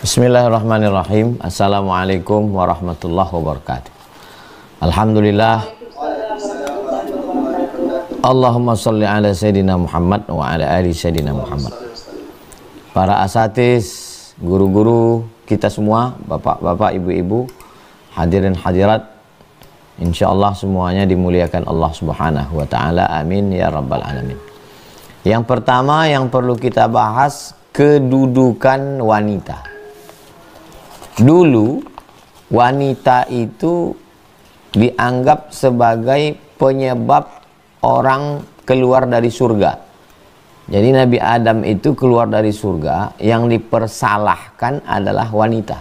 Bismillahirrahmanirrahim. Assalamualaikum warahmatullahi wabarakatuh. Alhamdulillah. Allahumma salli ala Sayyidina Muhammad wa ala ali Sayyidina Muhammad. Para asatiz, guru-guru kita semua, bapak-bapak, ibu-ibu, hadirin hadirat, insyaallah semuanya dimuliakan Allah Subhanahu wa taala. Amin ya rabbal alamin. Yang pertama yang perlu kita bahas, kedudukan wanita. Dulu wanita itu dianggap sebagai penyebab orang keluar dari surga. Jadi Nabi Adam itu keluar dari surga, yang dipersalahkan adalah wanita.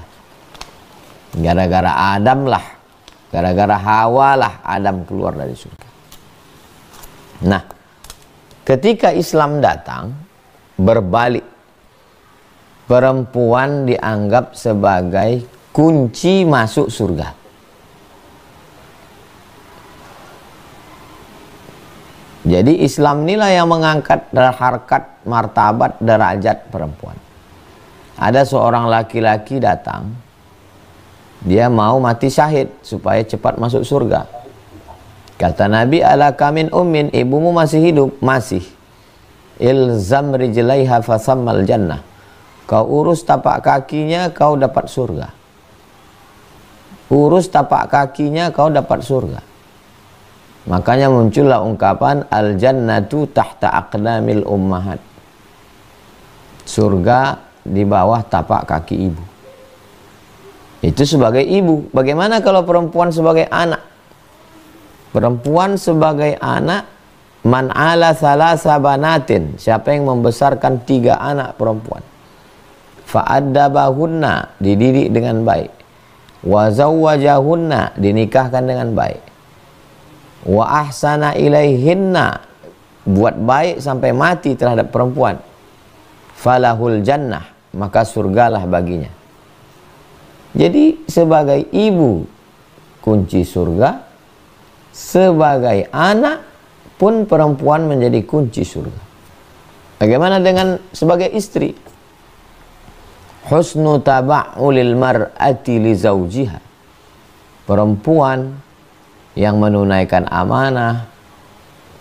Gara-gara Adam lah, gara-gara Hawa lah Adam keluar dari surga. Nah, ketika Islam datang, berbalik. Perempuan dianggap sebagai kunci masuk surga. Jadi Islam inilah yang mengangkat harkat, martabat, derajat perempuan. Ada seorang laki-laki datang, dia mau mati syahid supaya cepat masuk surga. Kata Nabi, alaka min ummin, ibumu masih hidup? Masih. Ilzam rijlaiha fasammal jannah. Kau urus tapak kakinya, kau dapat surga. Urus tapak kakinya, kau dapat surga. Makanya muncullah ungkapan al-jannatu tahta aqdamil ummahat. Surga di bawah tapak kaki ibu. Itu sebagai ibu. Bagaimana kalau perempuan sebagai anak? Perempuan sebagai anak, man ala thalatha banatin, siapa yang membesarkan 3 anak perempuan, fa'addabahunna, dididik dengan baik, wa zawwajahunna, dinikahkan dengan baik, wa ahsana ilaihinna, buat baik sampai mati terhadap perempuan, falahul jannah, maka surgalah baginya. Jadi sebagai ibu kunci surga, sebagai anak pun perempuan menjadi kunci surga. Bagaimana dengan sebagai istri? Husnu taba'ulil mar'ati li zawjiha. Perempuan yang menunaikan amanah,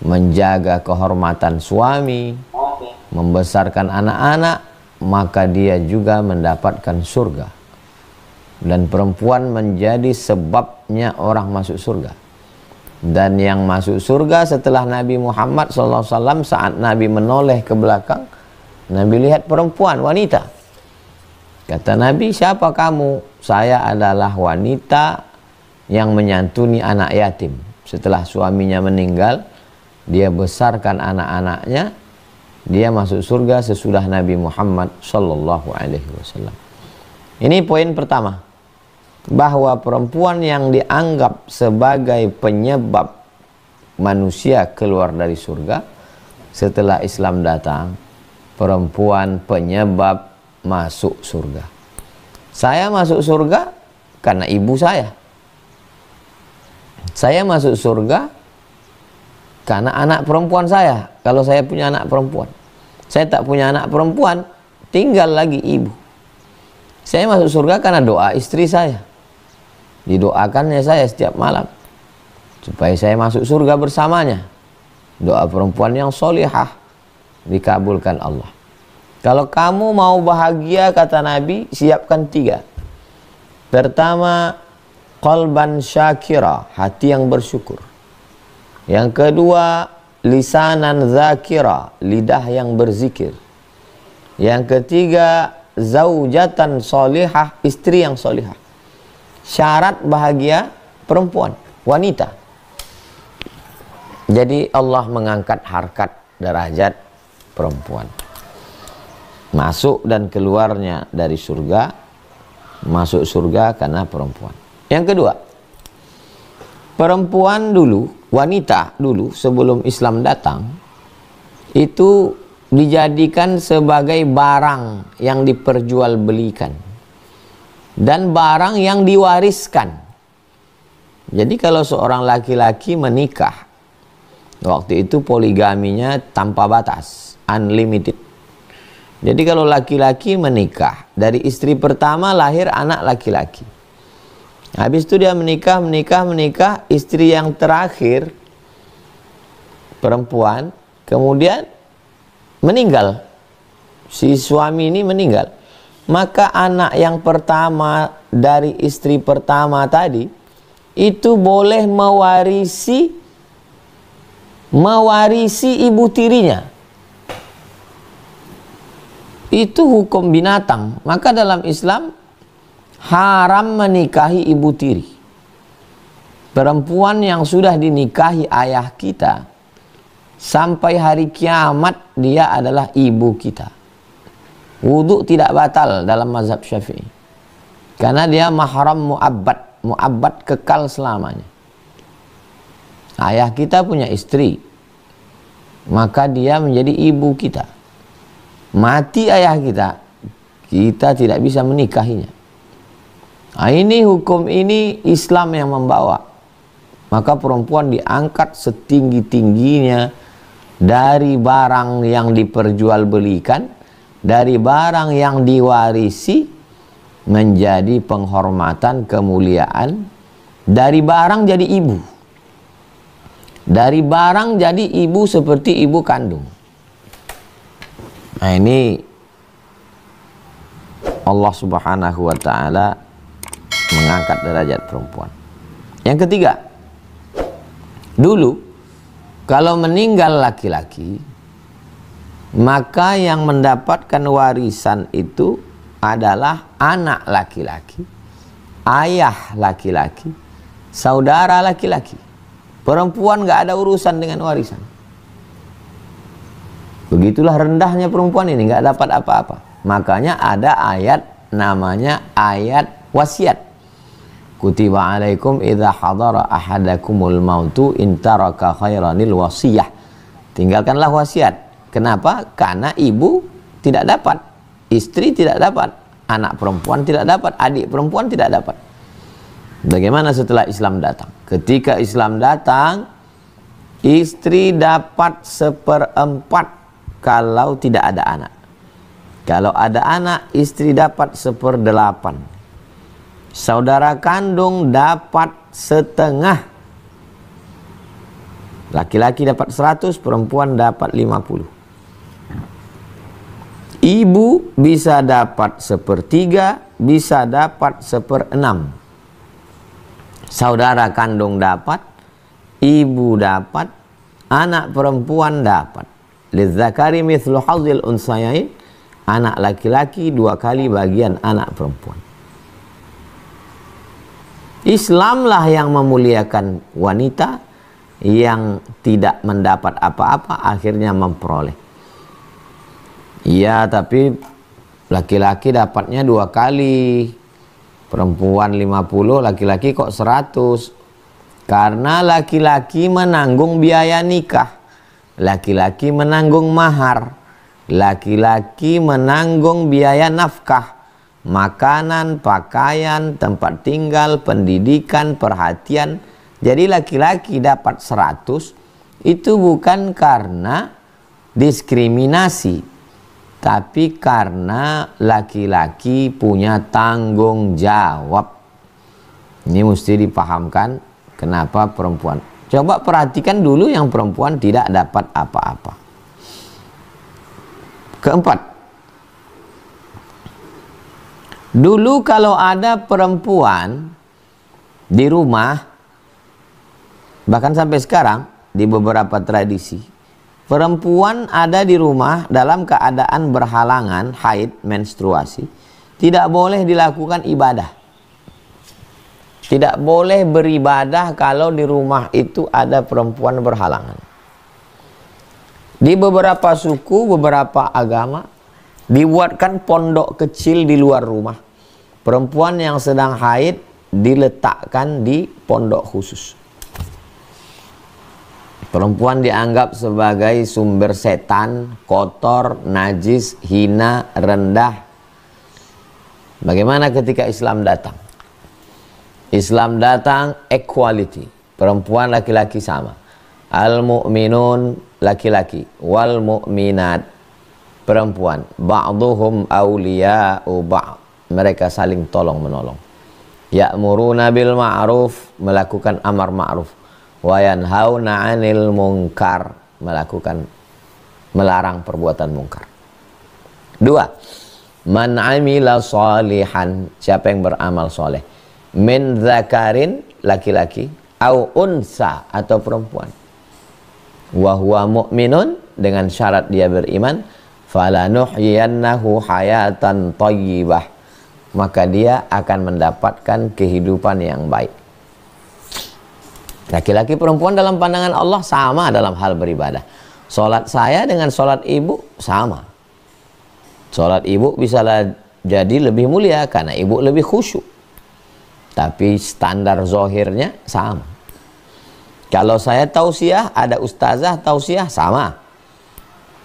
menjaga kehormatan suami, membesarkan anak-anak, maka dia juga mendapatkan surga. Dan perempuan menjadi sebabnya orang masuk surga. Dan yang masuk surga setelah Nabi Muhammad SAW, saat Nabi menoleh ke belakang, Nabi lihat perempuan, wanita. Kata Nabi, siapa kamu? Saya adalah wanita yang menyantuni anak yatim. Setelah suaminya meninggal, dia besarkan anak-anaknya, dia masuk surga sesudah Nabi Muhammad SAW. Ini poin pertama, bahwa perempuan yang dianggap sebagai penyebab manusia keluar dari surga, setelah Islam datang, perempuan penyebab masuk surga. Saya masuk surga karena ibu saya. Saya masuk surga karena anak perempuan saya. Kalau saya punya anak perempuan, saya tak punya anak perempuan, tinggal lagi ibu. Saya masuk surga karena doa istri saya. Didoakannya saya setiap malam supaya saya masuk surga bersamanya. Doa perempuan yang solihah dikabulkan Allah. Kalau kamu mau bahagia, kata Nabi, siapkan 3. Pertama, qalban syakira, hati yang bersyukur. Yang kedua, lisanan zakira, lidah yang berzikir. Yang ketiga, zaujatan solihah, istri yang solihah. Syarat bahagia perempuan, wanita. Jadi Allah mengangkat harkat derajat perempuan. Masuk dan keluarnya dari surga, masuk surga karena perempuan. Yang kedua, perempuan dulu, wanita dulu sebelum Islam datang, itu dijadikan sebagai barang yang diperjualbelikan dan barang yang diwariskan. Jadi kalau seorang laki-laki menikah, waktu itu poligaminya tanpa batas, unlimited. Jadi kalau laki-laki menikah, dari istri pertama lahir anak laki-laki. Habis itu dia menikah, istri yang terakhir perempuan, kemudian meninggal. Si suami ini meninggal. Maka anak yang pertama dari istri pertama tadi itu boleh mewarisi ibu tirinya. Itu hukum binatang. Maka dalam Islam haram menikahi ibu tiri. Perempuan yang sudah dinikahi ayah kita, sampai hari kiamat dia adalah ibu kita. Wudhu tidak batal dalam mazhab Syafi'i, karena dia mahram mu'abbad kekal selamanya. Ayah kita punya istri, maka dia menjadi ibu kita. Mati ayah kita, kita tidak bisa menikahinya. Nah, ini hukum ini Islam yang membawa. Maka perempuan diangkat setinggi-tingginya dari barang yang diperjualbelikan, dari barang yang diwarisi, menjadi penghormatan, kemuliaan. Dari barang jadi ibu, dari barang jadi ibu seperti ibu kandung. Nah, ini Allah Subhanahu wa ta'ala mengangkat derajat perempuan. Yang ketiga, dulu kalau meninggal laki-laki, maka yang mendapatkan warisan itu adalah anak laki-laki, ayah laki-laki, saudara laki-laki. Perempuan nggak ada urusan dengan warisan. Begitulah rendahnya perempuan ini, nggak dapat apa-apa. Makanya ada ayat namanya ayat wasiat. Kutiba alaikum idza hadara ahadakumul mautu in taraka khairanil wasiyah. Tinggalkanlah wasiat. Kenapa? Karena ibu tidak dapat, istri tidak dapat, anak perempuan tidak dapat, adik perempuan tidak dapat. Bagaimana setelah Islam datang? Ketika Islam datang, istri dapat 1/4 kalau tidak ada anak. Kalau ada anak, istri dapat 1/8. Saudara kandung dapat setengah. Laki-laki dapat 100, perempuan dapat 50. Ibu bisa dapat 1/3, bisa dapat 1/6. Saudara kandung dapat, ibu dapat, anak perempuan dapat. Lidzakari mithlu hadzil unsayain, anak laki-laki 2 kali bagian anak perempuan. Islamlah yang memuliakan wanita yang tidak mendapat apa-apa, akhirnya memperoleh. Iya, tapi laki-laki dapatnya 2 kali, perempuan 50, laki-laki kok 100. Karena laki-laki menanggung biaya nikah, laki-laki menanggung mahar, laki-laki menanggung biaya nafkah, makanan, pakaian, tempat tinggal, pendidikan, perhatian. Jadi laki-laki dapat 100 itu bukan karena diskriminasi, tapi karena laki-laki punya tanggung jawab. Ini mesti dipahamkan kenapa perempuan. Coba perhatikan dulu yang perempuan tidak dapat apa-apa. Keempat, dulu kalau ada perempuan di rumah, bahkan sampai sekarang di beberapa tradisi, perempuan ada di rumah dalam keadaan berhalangan, haid, menstruasi, tidak boleh dilakukan ibadah. Tidak boleh beribadah kalau di rumah itu ada perempuan berhalangan. Di beberapa suku, beberapa agama, dibuatkan pondok kecil di luar rumah. Perempuan yang sedang haid diletakkan di pondok khusus. Perempuan dianggap sebagai sumber setan, kotor, najis, hina, rendah. Bagaimana ketika Islam datang? Islam datang equality, perempuan laki-laki sama. Al-mu'minun laki-laki, wal mu'minat perempuan. Ba'duhum awliya'u ba'd. Mereka saling tolong menolong. Ya'muruna bil ma'ruf, melakukan amar ma'ruf. Wa yanhauna 'anil munkar, melarang perbuatan munkar. 2. Man 'amila shalihan, siapa yang beramal soleh. Min dzakarin, laki-laki, au unsa, atau perempuan. Wa huwa mu'minun, dengan syarat dia beriman. Falanuhyiyannahu hayatan thayyibah, maka dia akan mendapatkan kehidupan yang baik. Laki-laki perempuan dalam pandangan Allah sama dalam hal beribadah. Sholat saya dengan sholat ibu sama. Sholat ibu bisa jadi lebih mulia karena ibu lebih khusyuk. Tapi standar zohirnya sama. Kalau saya tausiah, ada ustazah tausiah, sama.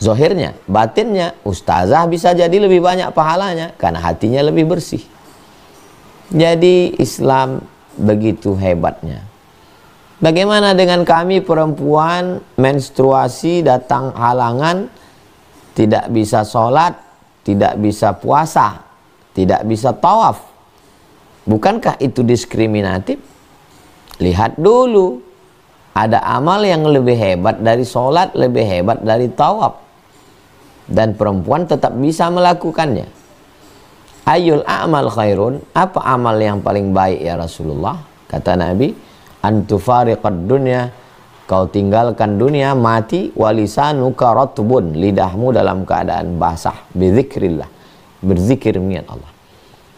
Zohirnya, batinnya, ustazah bisa jadi lebih banyak pahalanya karena hatinya lebih bersih. Jadi Islam begitu hebatnya. Bagaimana dengan kami perempuan, menstruasi datang halangan, tidak bisa sholat, tidak bisa puasa, tidak bisa tawaf? Bukankah itu diskriminatif? Lihat dulu, ada amal yang lebih hebat dari sholat, lebih hebat dari tawaf. Dan perempuan tetap bisa melakukannya. Ayul a'mal khairun, apa amal yang paling baik ya Rasulullah? Kata Nabi, antufariqad dunya, kau tinggalkan dunia, mati, walisanuka ratbun, lidahmu dalam keadaan basah, bizikrillah, berzikir mengingat Allah.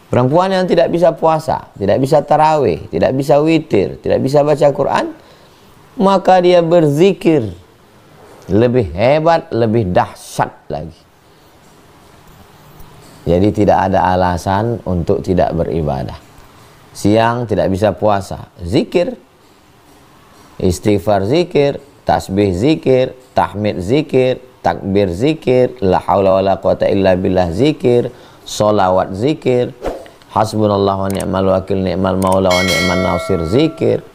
Perempuan yang tidak bisa puasa, tidak bisa tarawih, tidak bisa witir, tidak bisa baca Quran, maka dia berzikir lebih hebat, lebih dahsyat lagi. Jadi tidak ada alasan untuk tidak beribadah. Siang tidak bisa puasa, zikir, istighfar zikir, tasbih zikir, tahmid zikir, takbir zikir, la haula wala quwata illa billah zikir, sholawat zikir, hasbunallah wa ni'mal wakil, ni'mal maula wa ni'man nasir zikir.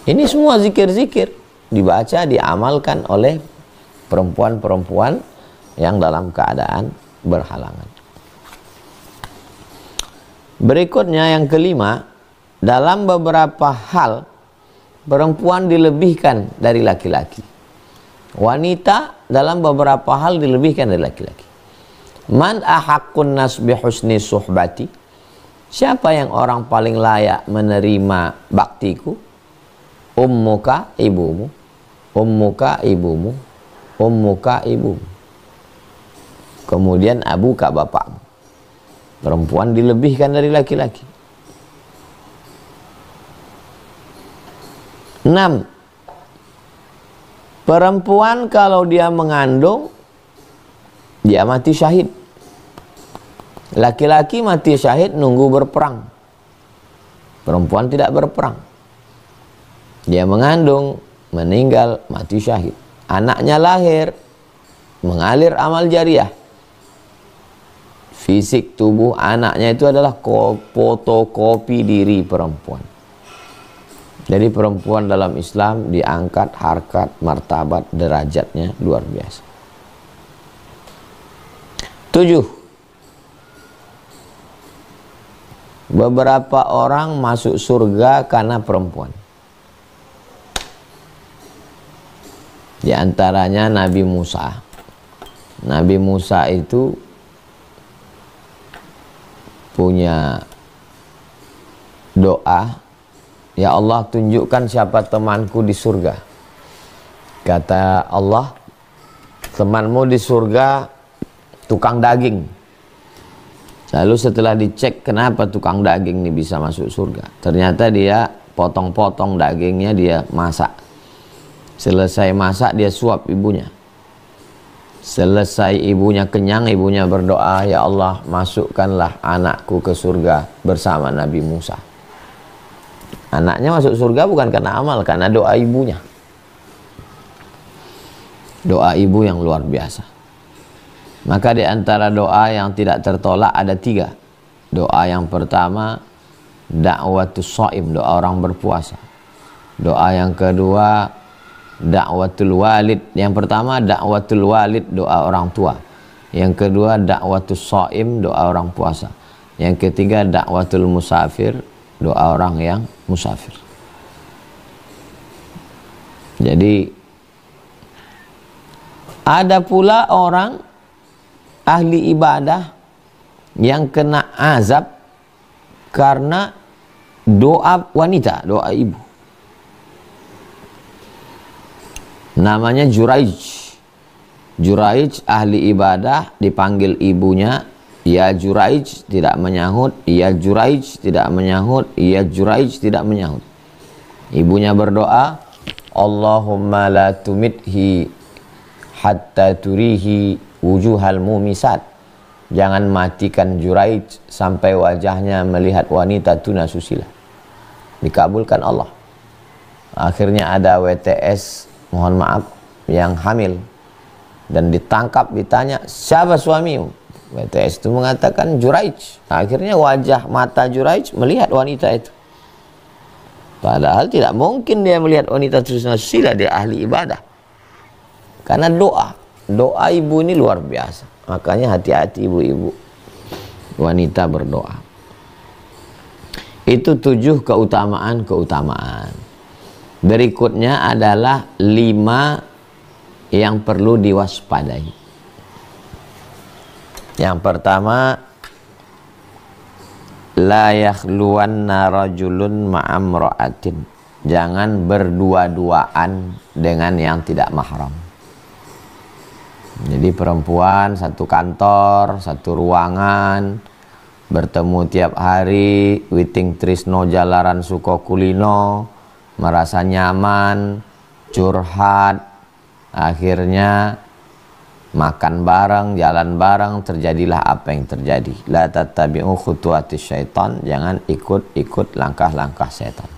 Ini semua zikir-zikir dibaca, diamalkan oleh perempuan-perempuan yang dalam keadaan berhalangan. Berikutnya yang kelima, dalam beberapa hal perempuan dilebihkan dari laki-laki. Wanita dalam beberapa hal dilebihkan dari laki-laki. Man ahaqqun nas bihusni suhbati, siapa yang orang paling layak menerima baktiku? Ummuka, ibumu. Ummuka, ibumu. Ummuka, ibumu. Kemudian abuka, bapakmu. Perempuan dilebihkan dari laki-laki. 6. Perempuan kalau dia mengandung, dia mati syahid. Laki-laki mati syahid nunggu berperang. Perempuan tidak berperang. Dia mengandung, meninggal, mati syahid. Anaknya lahir, mengalir amal jariah. Fisik tubuh anaknya itu adalah fotokopi diri perempuan. Jadi perempuan dalam Islam diangkat harkat, martabat, derajatnya luar biasa. 7. Beberapa orang masuk surga karena perempuan. Di antaranya Nabi Musa. Nabi Musa itu punya doa, ya Allah tunjukkan siapa temanku di surga. Kata Allah, temanmu di surga tukang daging. Lalu setelah dicek kenapa tukang daging ini bisa masuk surga, ternyata dia potong-potong dagingnya, dia masak. Selesai masak dia suap ibunya. Selesai ibunya kenyang, ibunya berdoa, ya Allah masukkanlah anakku ke surga bersama Nabi Musa. Anaknya masuk surga bukan karena amal, karena doa ibunya. Doa ibu yang luar biasa. Maka di antara doa yang tidak tertolak ada 3. Doa yang pertama, da'watus shaim, doa orang berpuasa. Doa yang kedua, dakwatul walid. Yang pertama dakwatul walid, doa orang tua. Yang kedua dakwatul shaim, doa orang puasa. Yang ketiga dakwatul musafir, doa orang yang musafir. Jadi ada pula orang ahli ibadah yang kena azab karena doa wanita, doa ibu. Namanya Juraij. Juraij ahli ibadah, dipanggil ibunya, ya Juraij, tidak menyahut, ya Juraij, tidak menyahut, ya Juraij, tidak menyahut. Ibunya berdoa, Allahumma la tumithi hatta turihi wujuhal mumisat. Jangan matikan Juraij sampai wajahnya melihat wanita tuna susila. Dikabulkan Allah. Akhirnya ada WTS, mohon maaf, yang hamil dan ditangkap, ditanya, siapa suamimu? WTS itu mengatakan Juraij. Akhirnya wajah mata Juraij melihat wanita itu. Padahal tidak mungkin dia melihat wanita tuna susila, dia ahli ibadah. Karena doa ibu ini luar biasa. Makanya hati-hati ibu-ibu wanita berdoa. Itu 7 keutamaan-keutamaan. Berikutnya adalah 5 yang perlu diwaspadai. Yang pertama, la yakhluwanna rajulun ma'amra'atin. Jangan berdua-duaan dengan yang tidak mahram. Jadi perempuan satu kantor, satu ruangan, bertemu tiap hari, witing trisno jalaran suko kulino, merasa nyaman, curhat, akhirnya makan bareng, jalan bareng, terjadilah apa yang terjadi. La tattabi'u khutuwatis syaitan, jangan ikut-ikut langkah-langkah setan.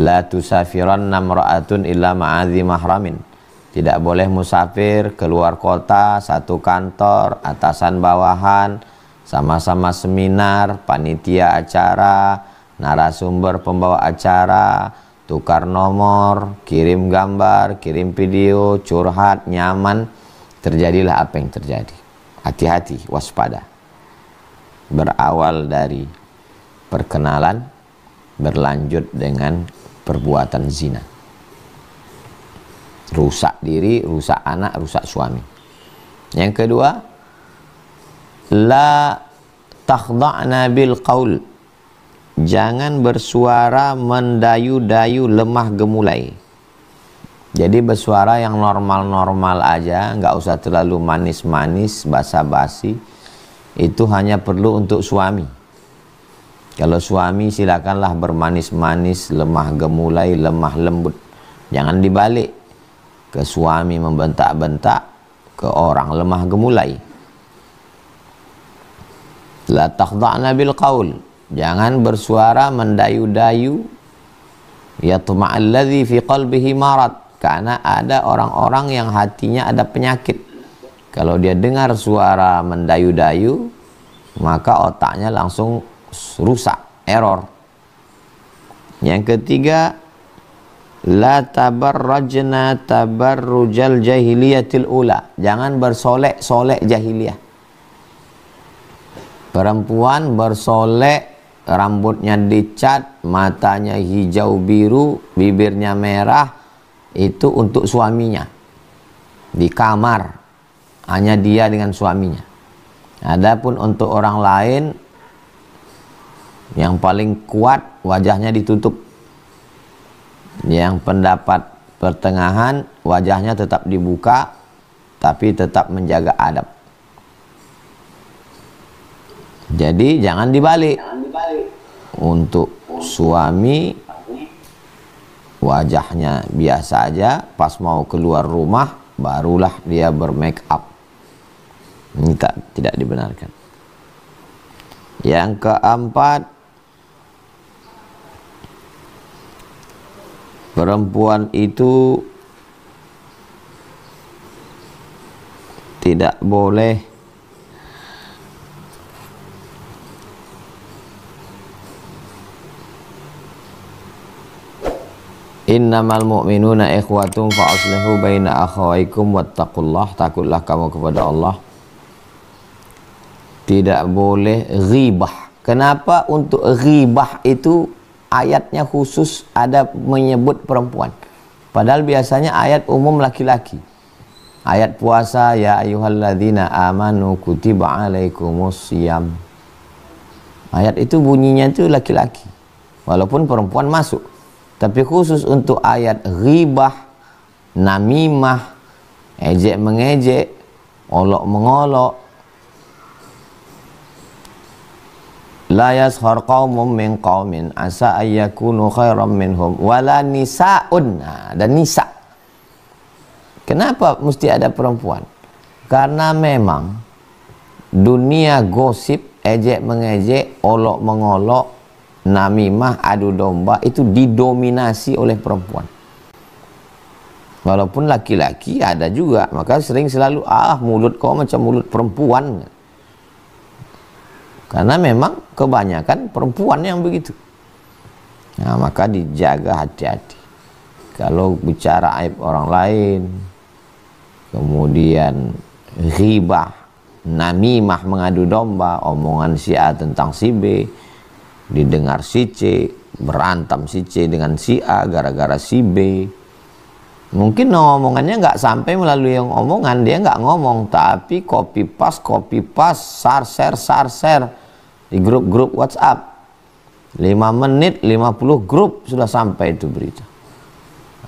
La tusafiranna imra'atun illa ma'adzi mahramin. Tidak boleh musafir keluar kota, satu kantor, atasan bawahan, sama-sama seminar, panitia acara, narasumber pembawa acara, tukar nomor, kirim gambar, kirim video, curhat, nyaman, terjadilah apa yang terjadi. Hati-hati, waspada. Berawal dari perkenalan, berlanjut dengan perbuatan zina. Rusak diri, rusak anak, rusak suami. Yang kedua, la takhda'na bil qaul. Jangan bersuara mendayu-dayu, lemah gemulai. Jadi bersuara yang normal-normal aja, nggak usah terlalu manis-manis, basa-basi. Itu hanya perlu untuk suami. Kalau suami silakanlah bermanis-manis, lemah gemulai, lemah lembut. Jangan dibalik. Ke suami membentak-bentak, ke orang lemah gemulai. La takhda'na bil qaul. Jangan bersuara mendayu-dayu. Yatma'alladzi fi qalbihi marad. Karena ada orang-orang yang hatinya ada penyakit. Kalau dia dengar suara mendayu-dayu, maka otaknya langsung rusak, error. Yang ketiga, la tabarrajna tabarrujal jahiliyatil ula. Jangan bersolek-solek jahiliyah. Perempuan bersolek, rambutnya dicat, matanya hijau biru, bibirnya merah, itu untuk suaminya. Di kamar, hanya dia dengan suaminya. Adapun untuk orang lain, yang paling kuat wajahnya ditutup. Yang pendapat pertengahan, wajahnya tetap dibuka, tapi tetap menjaga adab. Jadi jangan dibalik. Untuk suami, wajahnya biasa aja, pas mau keluar rumah, barulah dia bermake up. Ini tidak dibenarkan. Yang keempat, perempuan itu tidak boleh Innamal mu'minuna ikhwatum fa aslihu baina akhawaykum wattaqullah. Takutlah kamu kepada Allah. Tidak boleh ghibah. Kenapa untuk ghibah itu ayatnya khusus ada menyebut perempuan? Padahal biasanya ayat umum laki-laki. Ayat puasa, ya ayyuhalladzina amanu kutiba alaikumus syiyam. Ayat itu bunyinya itu laki-laki. Walaupun perempuan masuk. Tapi khusus untuk ayat ghibah, namimah, ejek mengejek, olok mengolok. La yaskhar qaumun min qaumin asa ayyakunu khairam minhum wala nisaun. Dan nisa. Kenapa mesti ada perempuan? Karena memang dunia gosip, ejek mengejek, olok mengolok, namimah, adu domba itu didominasi oleh perempuan. Walaupun laki-laki ada juga, maka sering selalu mulut kau macam mulut perempuan. Karena memang kebanyakan perempuan yang begitu. Nah, maka dijaga hati-hati. Kalau bicara aib orang lain, kemudian ghibah, namimah, mengadu domba, omongan si A tentang si B, didengar si C, berantam si C dengan si A gara-gara si B. Mungkin omongannya nggak sampai melalui yang omongan, dia nggak ngomong, tapi copy paste, share di grup-grup WhatsApp. 5 menit, 50 grup sudah sampai itu berita.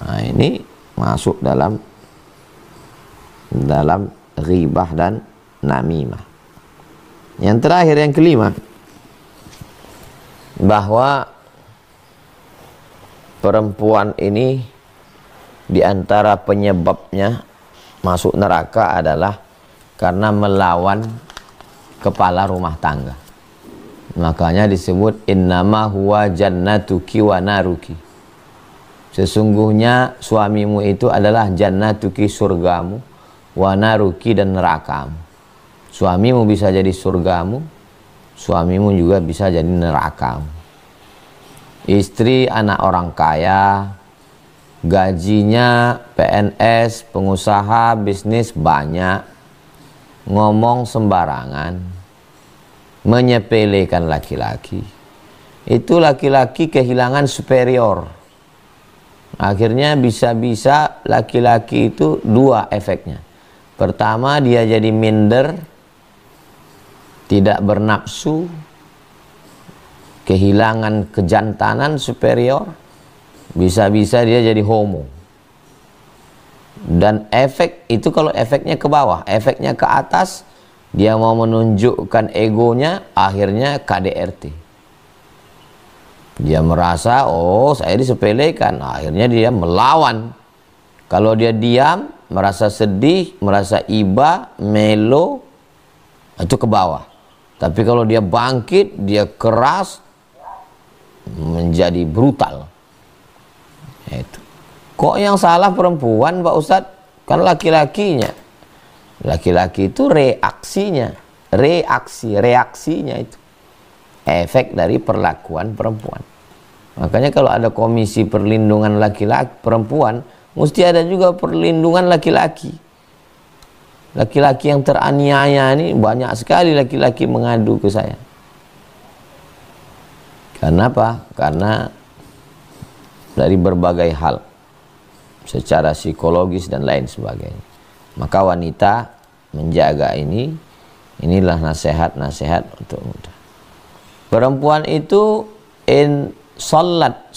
Nah, ini masuk dalam ghibah dan namimah. Yang terakhir, yang kelima, bahwa perempuan ini diantara penyebabnya masuk neraka adalah karena melawan kepala rumah tangga. Makanya disebut innama huwa jannatuki wa naruki. Sesungguhnya suamimu itu adalah jannatuki, surgamu, wa naruki, dan nerakamu. Suamimu bisa jadi surgamu, suamimu juga bisa jadi nerakamu. Istri anak orang kaya, gajinya PNS, pengusaha, bisnis banyak, ngomong sembarangan, menyepelekan laki-laki. Itu laki-laki kehilangan superior. Akhirnya bisa-bisa laki-laki itu dua efeknya. Pertama, dia jadi minder, tidak bernafsu, kehilangan kejantanan superior, bisa-bisa dia jadi homo. Dan efek itu kalau efeknya ke bawah, efeknya ke atas, dia mau menunjukkan egonya, akhirnya KDRT. Dia merasa, saya disepelekan, akhirnya dia melawan. Kalau dia diam, merasa sedih, merasa iba, melo, itu ke bawah. Tapi kalau dia bangkit, dia keras, menjadi brutal. Itu. Kok yang salah perempuan, Pak Ustadz? Kan laki-lakinya. Laki-laki itu reaksinya itu efek dari perlakuan perempuan. Makanya kalau ada komisi perlindungan laki-laki perempuan, mesti ada juga perlindungan laki-laki. Laki-laki yang teraniaya ini banyak sekali laki-laki mengadu ke saya. Karena apa? Karena dari berbagai hal, secara psikologis dan lain sebagainya. Maka wanita menjaga inilah nasihat-nasihat untuk muda. Perempuan itu salat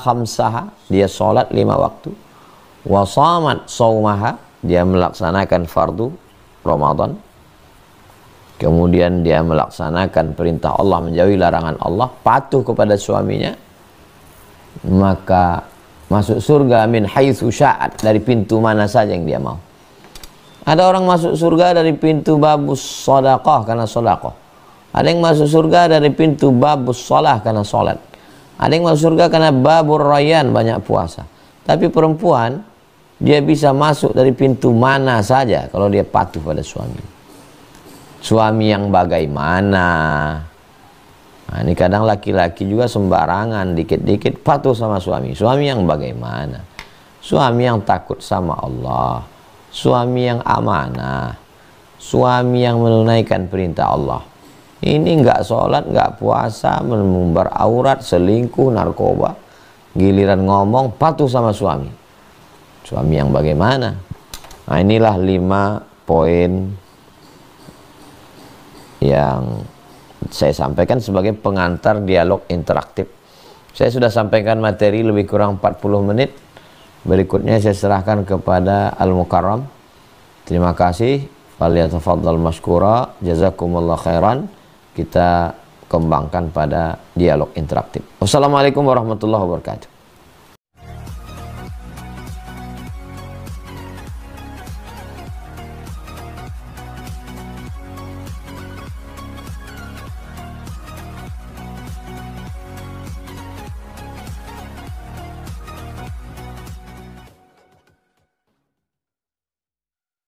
khamsaha, dia salat 5 waktu. Wa shamat saumaha, dia melaksanakan fardu Ramadan. Kemudian dia melaksanakan perintah Allah, menjauhi larangan Allah, patuh kepada suaminya. Maka masuk surga min haitsu sya'at, dari pintu mana saja yang dia mau. Ada orang masuk surga dari pintu babus shadaqah karena shadaqah. Ada yang masuk surga dari pintu babus shalah karena sholat. Ada yang masuk surga karena babur rayyan, banyak puasa. Tapi perempuan, dia bisa masuk dari pintu mana saja kalau dia patuh pada suami. Suami yang bagaimana? Nah, ini kadang laki-laki juga sembarangan, dikit-dikit patuh sama suami. Suami yang bagaimana? Suami yang takut sama Allah, suami yang amanah, suami yang menunaikan perintah Allah. Ini nggak sholat, nggak puasa, mengumbar aurat, selingkuh, narkoba. Giliran ngomong patuh sama suami. Suami yang bagaimana? Nah, inilah 5 poin yang saya sampaikan sebagai pengantar dialog interaktif. Saya sudah sampaikan materi lebih kurang 40 menit. Berikutnya saya serahkan kepada Al-Mukarram. Terima kasih. Falyatafaddal mashkura. Jazakumullah khairan. Kita kembangkan pada dialog interaktif. Wassalamualaikum warahmatullahi wabarakatuh.